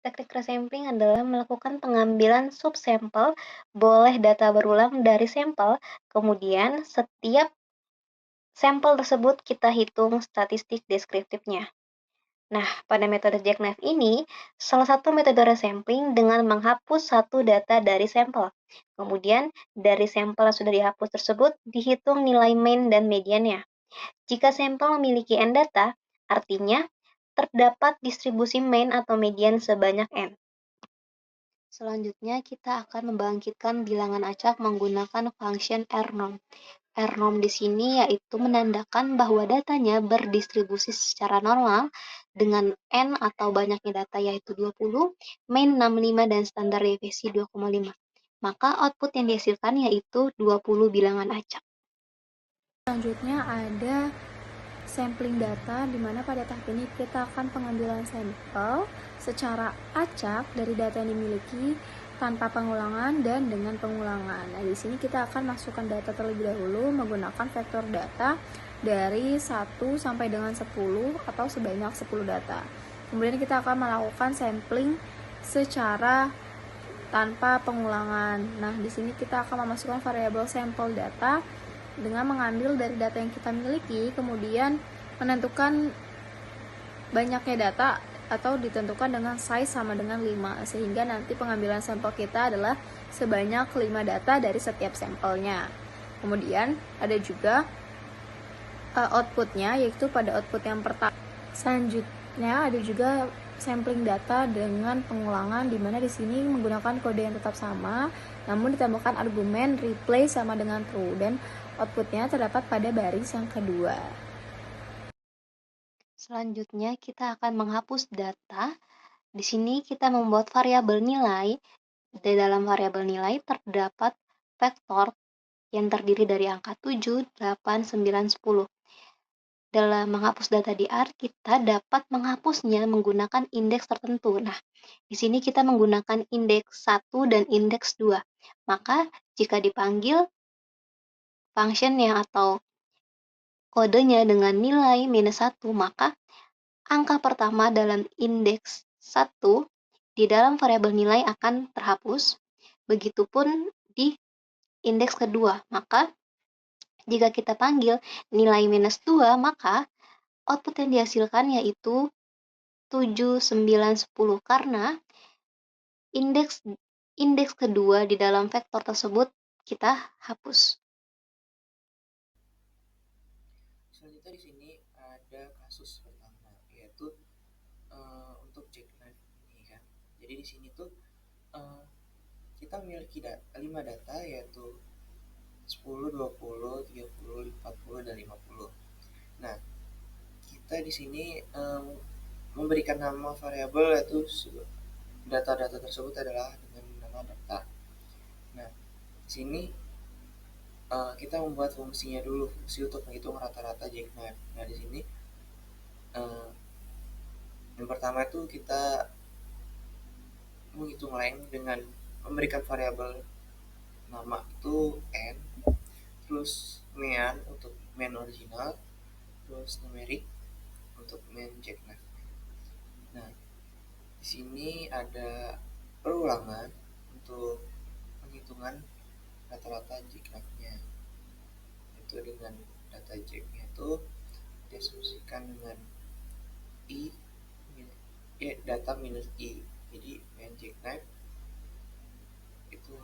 Teknik resampling adalah melakukan pengambilan subsampel, boleh data berulang dari sampel, kemudian setiap sampel tersebut kita hitung statistik deskriptifnya. Nah, pada metode jackknife ini, salah satu metode resampling dengan menghapus satu data dari sampel. Kemudian, dari sampel yang sudah dihapus tersebut, dihitung nilai mean dan mediannya. Jika sampel memiliki n data, artinya terdapat distribusi mean atau median sebanyak n. Selanjutnya, kita akan membangkitkan bilangan acak menggunakan function rnorm. Rnorm di sini yaitu menandakan bahwa datanya berdistribusi secara normal dengan n atau banyaknya data yaitu 20, mean 65, dan standar deviasi 2,5. Maka output yang dihasilkan yaitu 20 bilangan acak. Selanjutnya ada sampling data, di mana pada tahap ini kita akan pengambilan sampel secara acak dari data yang dimiliki tanpa pengulangan dan dengan pengulangan. Nah, di sini kita akan masukkan data terlebih dahulu menggunakan vektor data dari 1 sampai dengan 10 atau sebanyak 10 data. Kemudian kita akan melakukan sampling secara tanpa pengulangan. Nah, di sini kita akan memasukkan variabel sampel data dengan mengambil dari data yang kita miliki, kemudian menentukan banyaknya data atau ditentukan dengan size sama dengan 5, sehingga nanti pengambilan sampel kita adalah sebanyak 5 data dari setiap sampelnya. Kemudian ada juga outputnya, yaitu pada output yang pertama. Selanjutnya ada juga sampling data dengan pengulangan, di mana di sini menggunakan kode yang tetap sama, namun ditambahkan argumen replay sama dengan true, dan outputnya terdapat pada baris yang kedua. Selanjutnya, kita akan menghapus data. Di sini kita membuat variabel nilai. Di dalam variabel nilai terdapat vektor yang terdiri dari angka 7, 8, 9, 10. Dalam menghapus data di R, kita dapat menghapusnya menggunakan indeks tertentu. Nah, di sini kita menggunakan indeks 1 dan indeks 2. Maka, jika dipanggil functionnya atau kodenya dengan nilai minus 1, maka angka pertama dalam indeks 1 di dalam variabel nilai akan terhapus. Begitupun di indeks kedua. Maka, jika kita panggil nilai minus 2, maka output yang dihasilkan yaitu 7, 9, 10, karena indeks kedua di dalam vektor tersebut kita hapus. Selanjutnya di sini ada kasus pertama, yaitu untuk jackknife ini kan. Jadi di sini tuh kita memiliki 5 data, yaitu 10, 20, 30, 40, dan 50. Nah, kita di sini memberikan nama variabel, yaitu data-data tersebut adalah dengan nama data. Nah, di sini kita membuat fungsinya dulu, fungsi untuk menghitung rata-rata jackknife. Nah, di sini yang pertama itu kita menghitung length dengan memberikan variabel nama itu n, terus mean untuk mean original, terus numerik untuk mean jackknife. Nah, di sini ada perulangan untuk penghitungan rata-rata jackknife-nya, itu dengan data jacknya itu diasumsikan dengan i data minus i. Jadi mean jackknife itu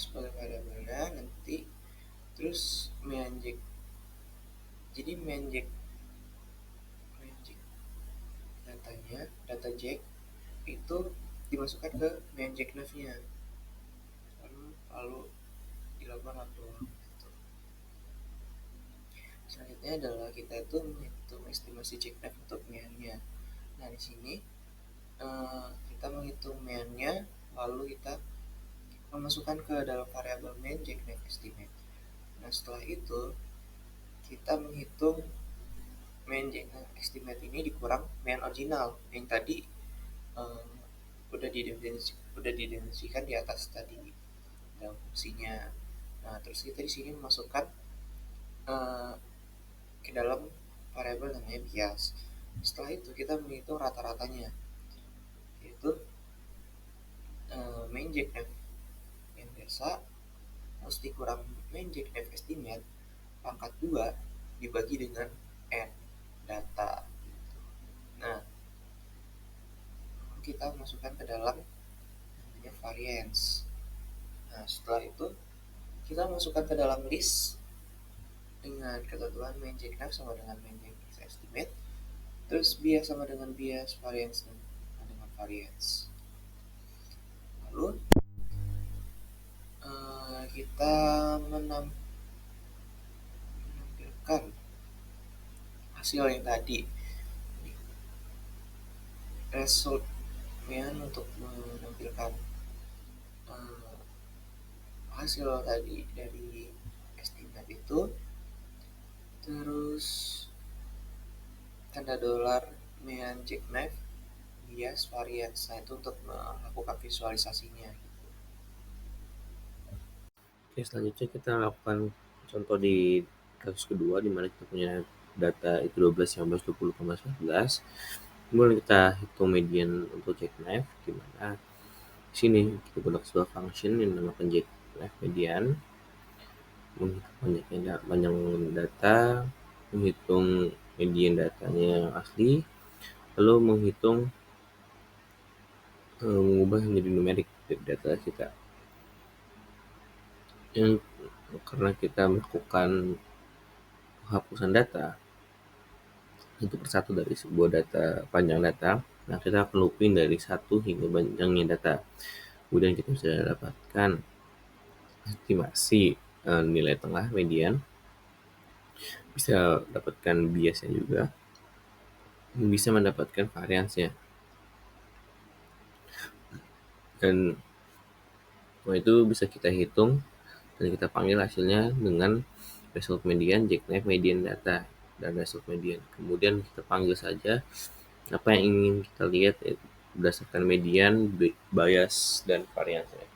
sebagai variabelnya nanti, terus mean jack, jadi mean jack datanya, data jack itu dimasukkan ke mean jackknife-nya, lalu dilakukan upload gitu. Selanjutnya adalah kita itu menghitung estimasi jackknife untuk mean-nya. Nah, di sini kita menghitung mean-nya, lalu kita memasukkan ke dalam variabel mean jackknife estimate. Nah, setelah itu kita menghitung mean jackknife estimate ini dikurang mean original yang tadi udah didefinisikan di atas tadi dalam fungsinya. Nah, terus kita di sini memasukkan ke dalam variabel namanya bias. Setelah itu kita menghitung rata-ratanya, yaitu main jknaf yang biasa harus dikurang main jknaf estimate pangkat 2 dibagi dengan n data. Nah, kita masukkan ke dalam namanya variance. Nah, setelah itu kita masukkan ke dalam list dengan ketentuan main jknaf sama dengan main jknaf estimate, terus bias sama dengan bias, variance sama dengan variance. Lalu kita menampilkan hasil yang tadi, resultnya untuk menampilkan hasil tadi dari estimate itu, terus tanda dolar main jknaf bias variance. Nah, itu untuk melakukan visualisasinya. Oke, selanjutnya kita lakukan contoh di kasus kedua, di mana kita punya data itu 12, 15, 20, 11. Kemudian kita hitung median untuk jknaf, di mana di sini kita gunakan sebuah function yang dinamakan jknaf median, menghitung panjang data, menghitung median datanya yang asli, lalu mengubah menjadi numerik dari data kita. Yang karena kita melakukan penghapusan data satu persatu dari sebuah data, panjang data, nah kita akan looping dari 1 hingga panjangnya data. Kemudian kita bisa dapatkan estimasi nilai tengah median, bisa dapatkan biasnya juga, bisa mendapatkan variansnya. Dan semua itu bisa kita hitung dan kita panggil hasilnya dengan result median, jknaf median data, dan result median. Kemudian kita panggil saja apa yang ingin kita lihat berdasarkan median, bias, dan variansnya.